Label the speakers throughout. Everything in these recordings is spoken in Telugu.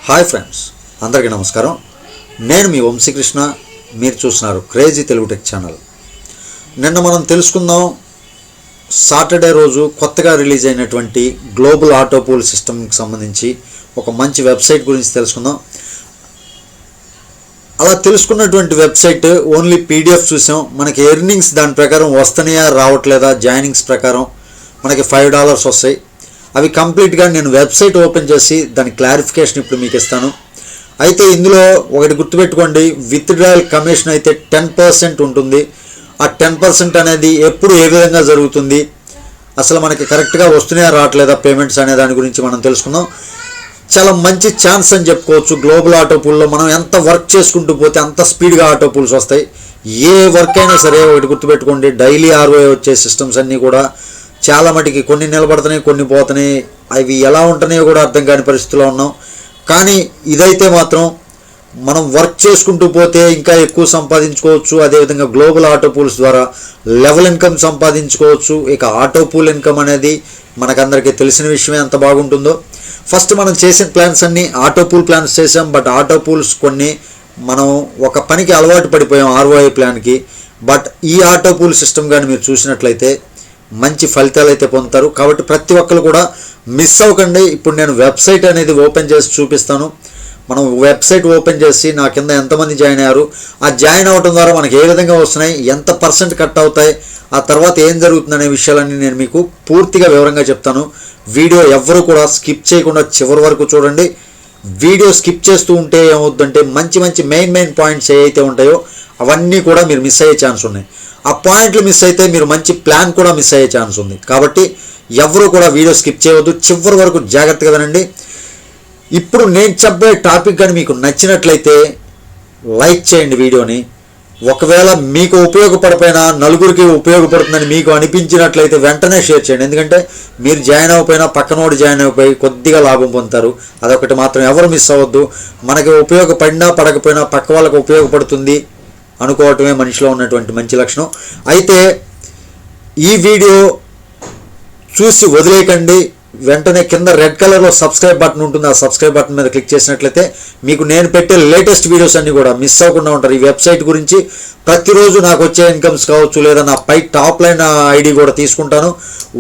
Speaker 1: హాయ్ ఫ్రెండ్స్, అందరికీ నమస్కారం. నేను మీ వంశీకృష్ణ. మీరు చూస్తున్నారు క్రేజీ తెలుగు టెక్ ఛానల్. నిన్న మనం తెలుసుకుందాం సాటర్డే రోజు కొత్తగా రిలీజ్ అయినటువంటి గ్లోబల్ ఆటో పూల్ సిస్టమ్కి సంబంధించి ఒక మంచి వెబ్సైట్ గురించి తెలుసుకుందాం. అలా తెలుసుకున్నటువంటి వెబ్సైట్ ఓన్లీ పీడిఎఫ్ చూసాం. మనకి ఎర్నింగ్స్ దాని ప్రకారం వస్తున్నాయా రావట్లేదా, జాయినింగ్స్ ప్రకారం మనకి $5 వస్తాయి. అవి కంప్లీట్గా నేను వెబ్సైట్ ఓపెన్ చేసి దాని క్లారిఫికేషన్ ఇప్పుడు మీకు ఇస్తాను. అయితే ఇందులో ఒకటి గుర్తుపెట్టుకోండి, విత్డ్రాయల్ కమిషన్ అయితే 10% ఉంటుంది. ఆ 10% అనేది ఎప్పుడు ఏ విధంగా జరుగుతుంది, అసలు మనకి కరెక్ట్గా వస్తున్నాయా రావట్లేదా పేమెంట్స్ అనే దాని గురించి మనం తెలుసుకుందాం. చాలా మంచి ఛాన్స్ అని చెప్పుకోవచ్చు. గ్లోబల్ ఆటో పూల్లో మనం ఎంత వర్క్ చేసుకుంటూ పోతే అంత స్పీడ్గా ఆటో పూల్స్ వస్తాయి. ఏ వర్క్ అయినా సరే ఒకటి గుర్తుపెట్టుకోండి, డైలీ ROI వచ్చే సిస్టమ్స్ అన్నీ కూడా చాలా మటుకి కొన్ని నిలబడుతున్నాయి, కొన్ని పోతున్నాయి. అవి ఎలా ఉంటున్నాయో కూడా అర్థం కాని పరిస్థితిలో ఉన్నాం. కానీ ఇదైతే మాత్రం మనం వర్క్ చేసుకుంటూ పోతే ఇంకా ఎక్కువ సంపాదించుకోవచ్చు. అదేవిధంగా గ్లోబల్ ఆటో పూల్స్ ద్వారా లెవెల్ ఇన్కమ్ సంపాదించుకోవచ్చు. ఇక ఆటో పూల్ ఇన్కమ్ అనేది మనకందరికీ తెలిసిన విషయమే, ఎంత బాగుంటుందో. ఫస్ట్ మనం చేసిన ప్లాన్స్ అన్నీ ఆటో పూల్ ప్లాన్స్ చేసాం. బట్ ఆటో పూల్స్ కొన్ని మనం ఒక పనికి అలవాటు పడిపోయాం ROI ప్లాన్కి. బట్ ఈ ఆటో పూల్ సిస్టమ్ కానీ మీరు చూసినట్లయితే మంచి ఫలితాలు అయితే పొందుతారు. కాబట్టి ప్రతి ఒక్కరు కూడా మిస్ అవ్వకండి. ఇప్పుడు నేను వెబ్సైట్ అనేది ఓపెన్ చేసి చూపిస్తాను. మనం వెబ్సైట్ ఓపెన్ చేసి నా కింద ఎంతమంది జాయిన్ అయ్యారు, ఆ జాయిన్ అవ్వడం ద్వారా మనకి ఏ విధంగా వస్తున్నాయి, ఎంత % కట్ అవుతాయి, ఆ తర్వాత ఏం జరుగుతుందనే విషయాలన్నీ నేను మీకు పూర్తిగా వివరంగా చెప్తాను. వీడియో ఎవ్వరూ కూడా స్కిప్ చేయకుండా చివరి వరకు చూడండి. వీడియో స్కిప్ చేస్తూ ఉంటే ఏమవుతుందంటే మంచి మంచి మెయిన్ పాయింట్స్ ఏవైతే ఉంటాయో అవన్నీ కూడా మీరు మిస్ అయ్యే ఛాన్స్ ఉన్నాయి. ఆ పాయింట్లు మిస్ అయితే మీరు మంచి ప్లాన్ కూడా మిస్ అయ్యే ఛాన్స్ ఉంది. కాబట్టి ఎవరు కూడా వీడియో స్కిప్ చేయవద్దు, చివరి వరకు జాగ్రత్తగా వినండి. ఇప్పుడు నేను చెప్పే టాపిక్ కానీ మీకు నచ్చినట్లయితే లైక్ చేయండి వీడియోని. ఒకవేళ మీకు ఉపయోగపడిపోయినా, నలుగురికి ఉపయోగపడుతుందని మీకు అనిపించినట్లయితే వెంటనే షేర్ చేయండి. ఎందుకంటే మీరు జాయిన్ అయిపోయినా పక్కనోడు జాయిన్ అయిపోయి కొద్దిగా లాభం పొందుతారు. అదొకటి మాత్రం ఎవరు మిస్ అవ్వద్దు. మనకి ఉపయోగపడినా పడకపోయినా పక్క వాళ్ళకి ఉపయోగపడుతుంది అనుకోవటమే మనిషిలో ఉన్నటువంటి మంచి లక్షణం. అయితే ఈ వీడియో చూసి వదిలేయకండి. వెంటనే కింద రెడ్ కలర్లో సబ్స్క్రైబ్ బటన్ ఉంటుంది. ఆ సబ్స్క్రైబ్ బటన్ మీద క్లిక్ చేసినట్లయితే మీకు నేను పెట్టే లేటెస్ట్ వీడియోస్ అన్నీ కూడా మిస్ అవ్వకుండా ఉంటారు. ఈ వెబ్సైట్ గురించి ప్రతిరోజు నాకు వచ్చే ఇన్కమ్స్ కావచ్చు, లేదా నా పై టాప్ లైన్ ID కూడా తీసుకుంటాను.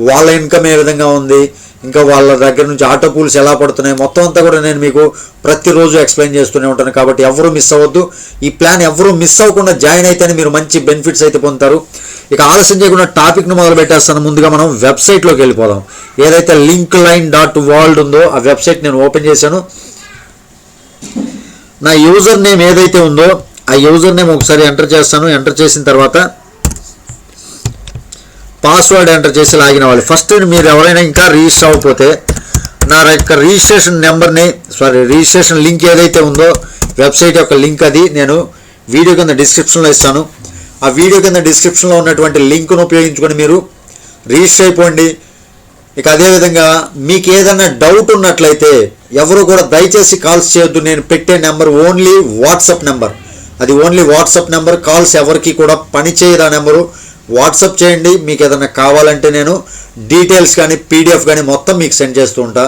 Speaker 1: వాళ్ళ ఇన్కమ్ ఏ విధంగా ఉంది, ఇంకా వాళ్ళ దగ్గర నుంచి ఆటో పూల్స్ ఎలా పడుతున్నాయి, మొత్తం అంతా కూడా నేను మీకు ప్రతిరోజు ఎక్స్ప్లెయిన్ చేస్తూనే ఉంటాను. కాబట్టి ఎవరు మిస్ అవ్వద్దు. ఈ ప్లాన్ ఎవరు మిస్ అవ్వకుండా జాయిన్ అయితేనే మీరు మంచి బెనిఫిట్స్ అయితే పొందుతారు. ఇక ఆలస్యం చేయకుండా టాపిక్ను మొదలు పెట్టేస్తాను. ముందుగా మనం వెబ్సైట్లోకి వెళ్ళిపోదాం. ఏదైతే linkline.world ఉందో ఆ వెబ్సైట్ నేను ఓపెన్ చేశాను. నా యూజర్ నేమ్ ఏదైతే ఉందో ఆ యూజర్ నేమ్ ఒకసారి ఎంటర్ చేస్తాను. ఎంటర్ చేసిన తర్వాత పాస్వర్డ్ ఎంటర్ చేసి లాగిన్ అవ్వాలి. ఫస్ట్ మీరు ఎవరైనా ఇంకా రిజిస్టర్ అవ్వకపోతే నా యొక్క రిజిస్ట్రేషన్ లింక్ ఏదైతే ఉందో వెబ్సైట్ యొక్క లింక్ అది నేను వీడియో కింద డిస్క్రిప్షన్లో ఇస్తాను. ఆ వీడియో కింద డిస్క్రిప్షన్లో ఉన్నటువంటి లింక్ను ఉపయోగించుకొని మీరు రిజిస్టర్ అయిపోండి. ఇక అదేవిధంగా మీకు ఏదైనా డౌట్ ఉన్నట్లయితే ఎవరు కూడా దయచేసి కాల్స్ చేయొద్దు. నేను పెట్టే నెంబర్ ఓన్లీ వాట్సాప్ నెంబర్. అది ఓన్లీ వాట్సాప్ నెంబర్. కాల్స్ ఎవరికి కూడా పనిచేయదు. ఆ నెంబరు వాట్సాప్ చేయండి. మీకు ఏదైనా కావాలంటే నేను డీటెయిల్స్ కానీ PDF కానీ మొత్తం మీకు సెండ్ చేస్తూ ఉంటా.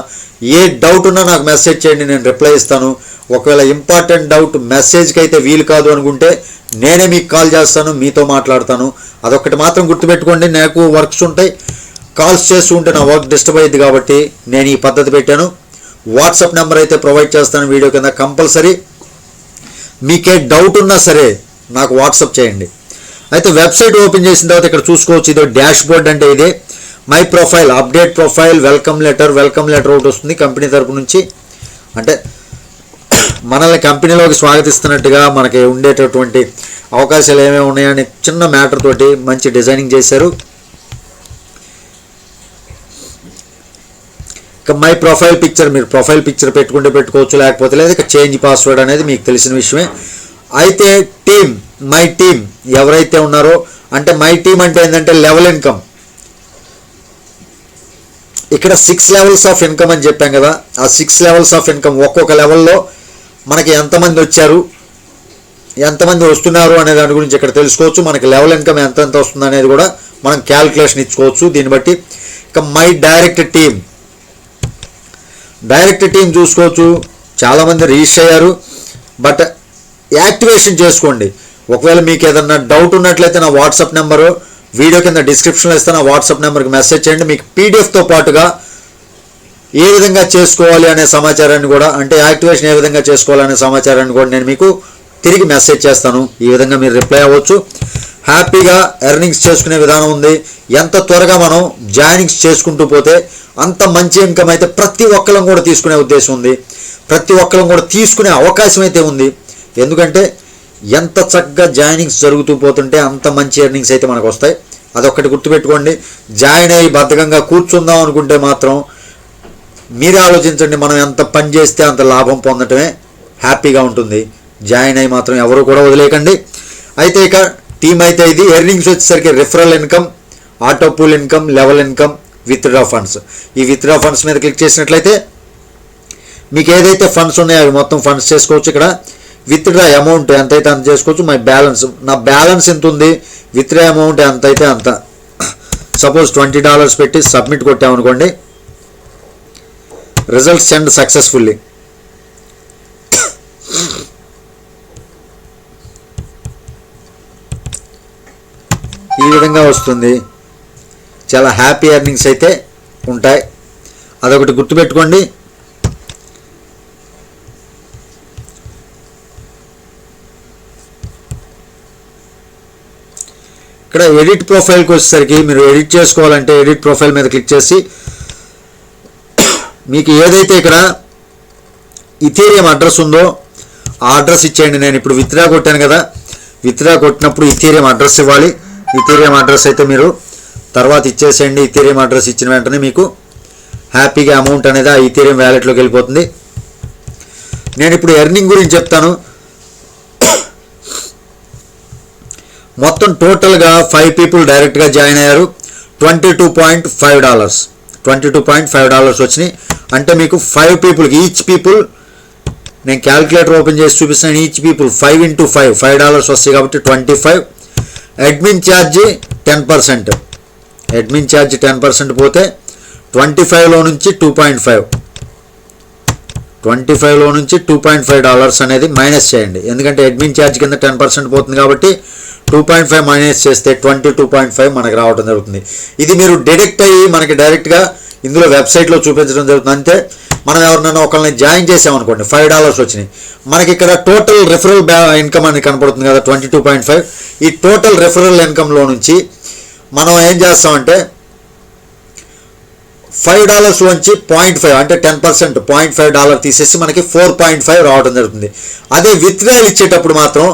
Speaker 1: ఏ డౌట్ ఉన్నా నాకు మెసేజ్ చేయండి, నేను రిప్లై ఇస్తాను. ఒకవేళ ఇంపార్టెంట్ డౌట్ మెసేజ్కి అయితే వీలు కాదు అనుకుంటే నేనే మీకు కాల్ చేస్తాను, మీతో మాట్లాడతాను. అదొకటి మాత్రం గుర్తుపెట్టుకోండి. నాకు వర్క్స్ ఉంటాయి, కాల్స్ చేస్తూ ఉంటే నా వర్క్ డిస్టర్బ్ అయ్యింది. కాబట్టి నేను ఈ పద్ధతి పెట్టాను. వాట్సాప్ నెంబర్ అయితే ప్రొవైడ్ చేస్తాను వీడియో కింద. కంపల్సరీ మీకే డౌట్ ఉన్నా సరే నాకు వాట్సాప్ చేయండి. అయితే వెబ్సైట్ ఓపెన్ చేసిన తర్వాత ఇక్కడ చూసుకోవచ్చు. ఇది డాష్ బోర్డ్ అంటే ఇదే my profile, update profile, welcome letter ఒకటి వస్తుంది కంపెనీ తరపు నుంచి. అంటే మనల్ని కంపెనీలోకి స్వాగతిస్తున్నట్టుగా మనకి ఉండేటటువంటి అవకాశాలు ఏమేమి ఉన్నాయని చిన్న మ్యాటర్ తోటి మంచి డిజైనింగ్ చేశారు. ఇక మై ప్రొఫైల్ పిక్చర్, మీరు ప్రొఫైల్ పిక్చర్ పెట్టుకుంటే పెట్టుకోవచ్చు, లేకపోతే లేదు. ఇక చేంజ్ పాస్వర్డ్ అనేది మీకు తెలిసిన విషయమే. అయితే టీమ్, మై టీమ్ ఎవరైతే ఉన్నారో, అంటే మై టీమ్ అంటే ఏంటంటే లెవెల్ ఇన్కమ్. ఇక్కడ 6 లెవెల్స్ ఆఫ్ ఇన్కమ్ అని చెప్పాం కదా. ఆ 6 లెవెల్స్ ఆఫ్ ఇన్కమ్ ఒక్కొక్క లెవెల్లో మనకి ఎంతమంది వచ్చారు, ఎంతమంది వస్తున్నారు అనే దాని గురించి ఇక్కడ తెలుసుకోవచ్చు. మనకి లెవెల్ ఇన్కమ్ ఎంత వస్తుంది అనేది కూడా మనం క్యాల్కులేషన్ ఇచ్చుకోవచ్చు దీన్ని బట్టి. ఇక మై డైరెక్ట్ టీమ్ చూసుకోవచ్చు. చాలామంది రిజిస్టర్ అయ్యారు, బట్ యాక్టివేషన్ చేసుకోండి. ఒకవేళ మీకు ఏదన్నా డౌట్ ఉన్నట్లయితే నా వాట్సాప్ నెంబరు వీడియో కింద డిస్క్రిప్షన్లో ఇస్తాను. ఆ వాట్సాప్ నెంబర్కి మెసేజ్ చేయండి. మీకు పీడిఎఫ్తో పాటుగా ఏ విధంగా చేసుకోవాలి అనే సమాచారాన్ని కూడా, అంటే యాక్టివేషన్ ఏ విధంగా చేసుకోవాలనే సమాచారాన్ని కూడా నేను మీకు తిరిగి మెసేజ్ చేస్తాను. ఈ విధంగా మీరు రిప్లై అవ్వచ్చు. హ్యాపీగా ఎర్నింగ్స్ చేసుకునే విధానం ఉంది. ఎంత త్వరగా మనం జాయినింగ్స్ చేసుకుంటూ పోతే అంత మంచి ఇన్కమ్ అయితే ప్రతి ఒక్కరం కూడా తీసుకునే ఉద్దేశం ఉంది. ప్రతి ఒక్కరం కూడా తీసుకునే అవకాశం అయితే ఉంది. ఎందుకంటే ఎంత చక్కగా జాయినింగ్స్ జరుగుతూ పోతుంటే అంత మంచి ఎర్నింగ్స్ అయితే మనకు వస్తాయి. అదొక్కటి గుర్తుపెట్టుకోండి. జాయిన్ అయ్యి బద్ధకంగా కూర్చుందాం అనుకుంటే మాత్రం మీరే ఆలోచించండి. మనం ఎంత పని చేస్తే అంత లాభం పొందటమే హ్యాపీగా ఉంటుంది. జాయిన్ అయ్యి మాత్రం ఎవరు కూడా వదిలేయకండి. అయితే ఇక టీమ్ అయితే ఇది ఎర్నింగ్స్ వచ్చేసరికి referral income, auto pool income, level income, withdraw funds. ఈ విత్డ్రా ఫండ్స్ మీద క్లిక్ చేసినట్లయితే మీకు ఏదైతే ఫండ్స్ ఉన్నాయో అవి మొత్తం ఫండ్స్ చేసుకోవచ్చు. ఇక్కడ విత్డ్రా అమౌంట్ ఎంతైతే అంత చేసుకోవచ్చు. నా బ్యాలెన్స్ ఎంత ఉంది, విత్డ్రా అమౌంట్ ఎంత అయితే అంత. సపోజ్ $20 పెట్టి సబ్మిట్ కొట్టామనుకోండి, రిజల్ట్ సెండ్ సక్సెస్ఫుల్లీ. ఈ విధంగా వస్తుంది. చాలా హ్యాపీ ఎర్నింగ్స్ అయితే ఉంటాయి. అదొకటి గుర్తుపెట్టుకోండి. ఇక్కడ ఎడిట్ ప్రొఫైల్కి వచ్చేసరికి మీరు ఎడిట్ చేసుకోవాలంటే ఎడిట్ ప్రొఫైల్ మీద క్లిక్ చేసి మీకు ఏదైతే ఇక్కడ ఇథీరియం అడ్రస్ ఉందో ఆ అడ్రస్ ఇచ్చేయండి. నేను ఇప్పుడు విత్డ్రా కొట్టాను కదా, విత్డ్రా కొట్టినప్పుడు ఇథీరియం అడ్రస్ ఇవ్వాలి. ఇథీరియం అడ్రస్ అయితే మీరు తర్వాత ఇచ్చేసేయండి. ఇథీరియం అడ్రస్ ఇచ్చిన వెంటనే మీకు హ్యాపీగా అమౌంట్ అనేది ఆ ఇథీరియం వ్యాలెట్లోకి వెళ్ళిపోతుంది. నేను ఇప్పుడు ఎర్నింగ్ గురించి చెప్తాను. మొత్తం టోటల్గా 5 పీపుల్ డైరెక్ట్గా జాయిన్ అయ్యారు. $22.5 $22.5 వచ్చినాయి. అంటే మీకు 5 పీపుల్కి ఈచ్ పీపుల్, నేను క్యాలిక్యులేటర్ ఓపెన్ చేసి చూపిస్తాను. ఈచ్ పీపుల్ 5 × 5 $5 వస్తాయి కాబట్టి 25. Admin charge 10%. అడ్మిన్ ఛార్జ్ 10% పోతే 25లో నుంచి 2.5, 25లో నుంచి $2.5 అనేది మైనస్ చేయండి. ఎందుకంటే అడ్మిన్ ఛార్జ్ కింద 10% పోతుంది కాబట్టి 2.5 మైనస్ చేస్తే 22.5 మనకు రావడం జరుగుతుంది. ఇది మీరు డైరెక్ట్ అయ్యి మనకి డైరెక్ట్గా ఇందులో వెబ్సైట్లో చూపించడం జరుగుతుంది. అంతే. మనం ఎవరినైనా ఒకరిని జాయిన్ చేసామనుకోండి, $5 వచ్చినాయి. మనకి ఇక్కడ టోటల్ రెఫరల్ ఇన్కమ్ అని కనపడుతుంది కదా 22.5. ఈ టోటల్ రెఫరల్ ఇన్కమ్లో నుంచి మనం ఏం చేస్తామంటే $5 నుంచి 0.5 అంటే 10% $0.5 తీసేసి మనకి 4.5 రావడం జరుగుతుంది. అదే విత్డ్రాయల్ ఇచ్చేటప్పుడు మాత్రం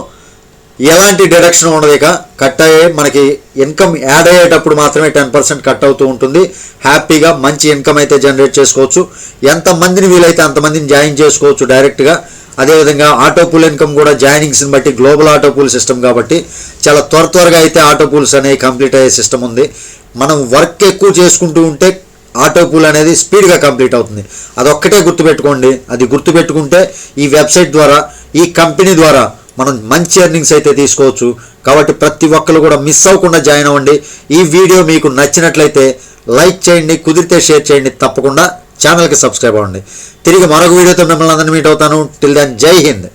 Speaker 1: ఎలాంటి డిడక్షన్ ఉండదు. ఇక కట్ అయ్యే మనకి ఇన్కమ్ యాడ్ అయ్యేటప్పుడు మాత్రమే 10% కట్ అవుతూ ఉంటుంది. హ్యాపీగా మంచి ఇన్కమ్ అయితే జనరేట్ చేసుకోవచ్చు. ఎంతమందిని వీలైతే అంతమందిని జాయిన్ చేసుకోవచ్చు డైరెక్ట్గా. అదేవిధంగా ఆటో పూల్ ఇన్కమ్ కూడా జాయినింగ్స్ని బట్టి గ్లోబల్ ఆటో పూల్ సిస్టమ్ కాబట్టి చాలా త్వరగా అయితే ఆటో పూల్స్ అనేవి కంప్లీట్ అయ్యే సిస్టమ్ ఉంది. మనం వర్క్ ఎక్కువ చేసుకుంటూ ఉంటే ఆటో పూల్ అనేది స్పీడ్గా కంప్లీట్ అవుతుంది. అదొక్కటే గుర్తుపెట్టుకోండి. అది గుర్తుపెట్టుకుంటే ఈ వెబ్సైట్ ద్వారా, ఈ కంపెనీ ద్వారా మనం మంచి ఎర్నింగ్స్ అయితే తీసుకోవచ్చు. కాబట్టి ప్రతి ఒక్కరు కూడా మిస్ అవ్వకుండా జాయిన్ అవ్వండి. ఈ వీడియో మీకు నచ్చినట్లయితే లైక్ చేయండి, కుదిరితే షేర్ చేయండి. తప్పకుండా ఛానల్కి సబ్స్క్రైబ్ అవ్వండి. తిరిగి మరొక వీడియోతో మిమ్మల్ని అందరినీ మీట్ అవుతాను. టిల్ దెన్ జై హింద్.